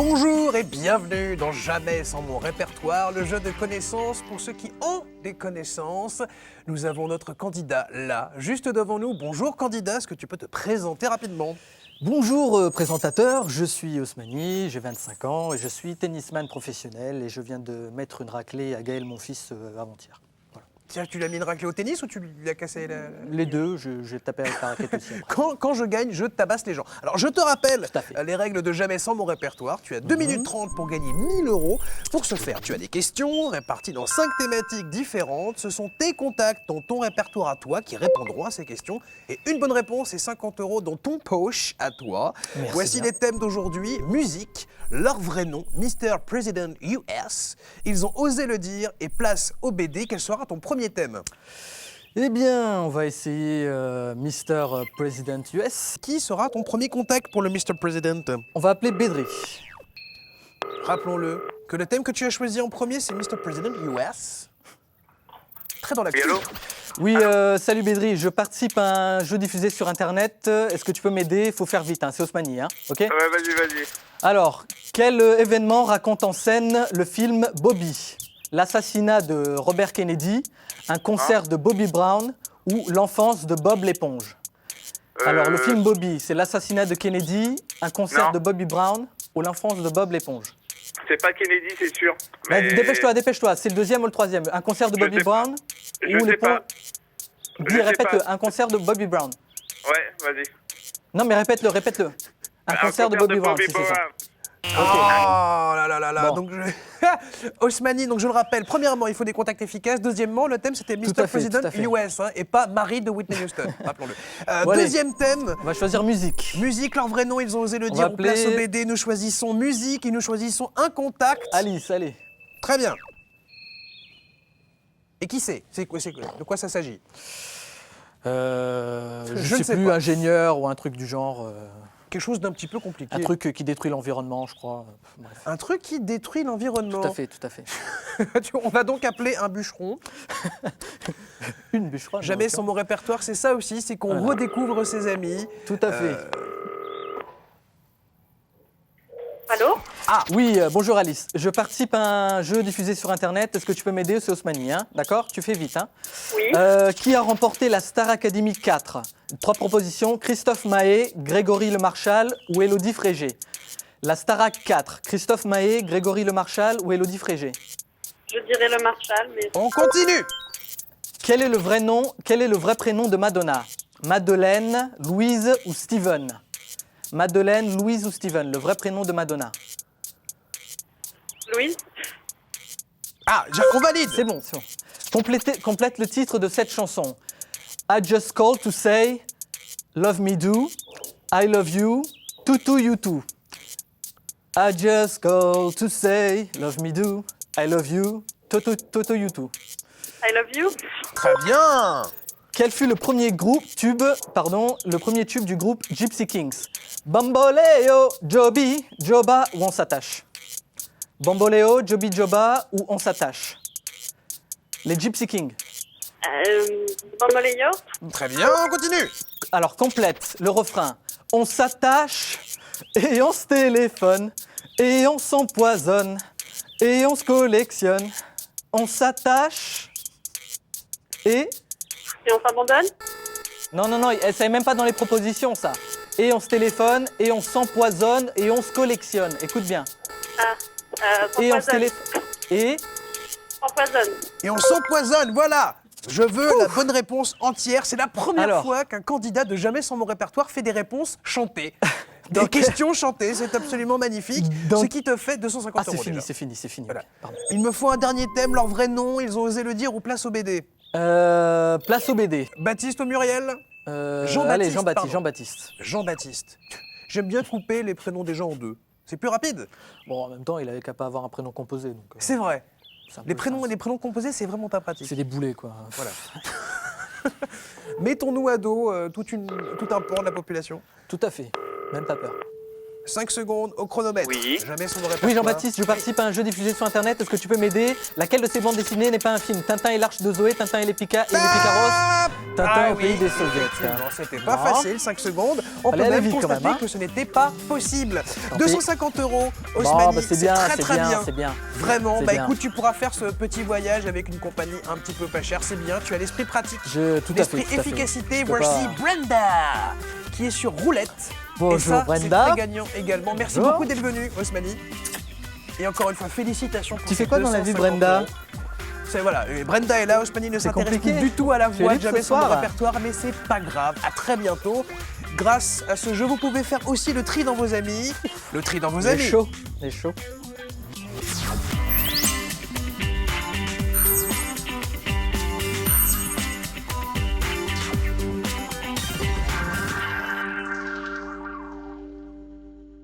Bonjour et bienvenue dans Jamais sans mon répertoire, le jeu de connaissances pour ceux qui ont des connaissances. Nous avons notre candidat là, juste devant nous. Bonjour candidat, est-ce que tu peux te présenter rapidement ? Bonjour présentateur, je suis Osmani, j'ai 25 ans et je suis tennisman professionnel et je viens de mettre une raclée à Gaël, mon fils, avant-hier. Tiens, tu l'as mis une raclée au tennis ou tu lui as cassé la... Les deux, j'ai tapé avec la raquette aussi après. Quand je gagne, je tabasse les gens. Alors, je te rappelle Tout à fait. les règles de Jamais sans mon répertoire. Tu as 2 minutes 30 pour gagner 1000 euros. Pour ce faire, tu as des questions réparties dans 5 thématiques différentes. Ce sont tes contacts dans ton répertoire à toi qui répondront à ces questions. Et une bonne réponse et 50 euros dans ton poche à toi. Merci Voici bien. les thèmes d'aujourd'hui. Musique, leur vrai nom, Mr. President US. Ils ont osé le dire et place au BD. Quel sera ton premier thème ? Eh bien, on va essayer Mr. President US. Qui sera ton premier contact pour le Mr. President ? On va appeler Bédri. Rappelons-le que le thème que tu as choisi en premier, c'est Mr. President US. Très dans l'actu. allô ? Oui, salut Bédri, je participe à un jeu diffusé sur Internet. Est-ce que tu peux m'aider ? Il faut faire vite, hein. C'est Osmani, hein. Ok ? Ouais, vas-y. Alors, quel événement raconte en scène le film Bobby ? L'assassinat de Robert Kennedy, un concert de Bobby Brown ou l'enfance de Bob l'éponge ? Alors, le film Bobby, c'est l'assassinat de Kennedy, un concert Non. de Bobby Brown ou l'enfance de Bob l'éponge ? C'est pas Kennedy, c'est sûr. Bah, Mais... dépêche-toi, c'est le deuxième ou le troisième ? Un concert de Je Bobby sais pas. Brown Je ou sais l'éponge ? pas. Dis, Je sais répète-le, pas. un concert de Bobby Brown. Ouais, vas-y. Non, mais répète-le. Un concert de Bobby Brown, si c'est ça. Oh là. Bon. Donc Osmani, donc je le rappelle, premièrement, il faut des contacts efficaces. Deuxièmement, le thème c'était Mr. à fait, President tout à fait. US hein, et pas Marie de Whitney Houston, rappelons-le. Bon, allez. Deuxième thème, On va choisir musique. musique, leur vrai nom, ils ont osé le On dire. va On place au appeler- BD, nous choisissons musique et nous choisissons un contact. Alice, allez. Très bien. Et qui c'est ? De quoi ça s'agit ? Je Je ne sais sais plus, pas. ingénieur ou un truc du genre. Quelque chose d'un petit peu compliqué. Un truc qui détruit l'environnement, je crois. Bref. Un truc qui détruit l'environnement. Tout à fait. On va donc appeler un bûcheron. Une bûcheronne. Jamais ok. sans mon répertoire, c'est ça aussi, c'est qu'on redécouvre ses amis. Tout à fait. Allô ? Oui, bonjour Alice. Je participe à un jeu diffusé sur Internet. Est-ce que tu peux m'aider ? C'est Osmani, hein ? D'accord ? Tu fais vite, hein ? Oui. Qui a remporté la Star Academy 4 ? 3 propositions. Christophe Mahé, Grégory Le Marchal ou Élodie Frégé ? La Starac 4. Christophe Mahé, Grégory Le Marchal ou Élodie Frégé ? Je dirais le Marshall, mais On continue. Quel est le vrai prénom de Madonna ? Madeleine, Louise ou Steven ? Madeleine, Louise ou Steven, le vrai prénom de Madonna. Louise. On valide. C'est bon. Complète le titre de cette chanson. I just called to say, love me do, I love you, tutu you too. I just called to say, love me do, I love you, tutu you too. I love you. Très bien. Quel fut le premier tube du groupe Gypsy Kings ? Bamboleo, Joby, Joba ou On s'attache ? Bamboleo, Joby, Joba ou On s'attache ? Les Gypsy Kings. Bamboléo. Très bien, on continue. Alors complète le refrain. On s'attache et on se téléphone et on s'empoisonne et on se collectionne. On s'attache et... Et on s'abandonne. Non, ça n'est même pas dans les propositions, ça. Et on se téléphone, et on s'empoisonne, et on se collectionne. Écoute bien. Et on se S'empoisonne. téléphone. Et S'empoisonne. Et on s'empoisonne, voilà. Je veux la bonne réponse entière. C'est la première Alors. fois qu'un candidat de Jamais sans mon répertoire fait des réponses chantées. Des Donc- questions chantées, c'est absolument magnifique. Donc- Ce qui te fait 250 c'est euros fini, déjà. c'est fini. Voilà. Ok, pardon. Il me faut un dernier thème, leur vrai nom, ils ont osé le dire ou place au BD. Place au BD. Baptiste ou Muriel ? Jean-Baptiste, Allez, pardon. Jean-Baptiste. Jean-Baptiste. J'aime bien couper les prénoms des gens en deux. C'est plus rapide. Bon, en même temps, il avait qu'à pas avoir un prénom composé. Donc, C'est vrai. c'est un Les peu prénoms, ça. les prénoms composés, c'est vraiment ta pratique. C'est des boulets, quoi. Voilà. Mettons-nous à dos tout un pan de la population. Tout à fait. Même pas peur. 5 secondes au chronomètre. Oui. Jamais son répertoire. Oui, Jean-Baptiste, je participe à un jeu diffusé sur Internet. Est-ce que tu peux m'aider? Laquelle de ces bandes dessinées n'est pas un film? Tintin et l'Arche de Zoé, Tintin et les Picaros, Tintin au pays des Soviets. Effectivement, c'était pas Non. facile, 5 secondes. On Fallait peut aller même vite quand constater même, hein. que ce n'était pas possible. Tant 250 € Bon, Osmani, bah, c'est c'est bien, très c'est très bien, bien. c'est bien. Vraiment, C'est bah bien. écoute, tu pourras faire ce petit voyage avec une compagnie un petit peu pas chère, c'est bien. Tu as l'esprit pratique, Tout à fait. l'esprit tout à fait. efficacité. Je peux Voici pas- Brenda, qui est sur roulette. Bonjour, Et ça, c'est Brenda. très gagnant également. Merci Bonjour. beaucoup d'être venu, Osmani. Et encore une fois, félicitations pour Tu ces fais quoi dans la vie, 250 Brenda? €. C'est voilà, Brenda est là, Osmani ne C'est s'intéresse plus compliqué. du tout à la Tu es voix, libre jamais ce son soir. répertoire, mais c'est pas grave. À très bientôt. Grâce à ce jeu, vous pouvez faire aussi le tri dans vos amis. Le tri dans vos Il est amis. chaud. Il est chaud.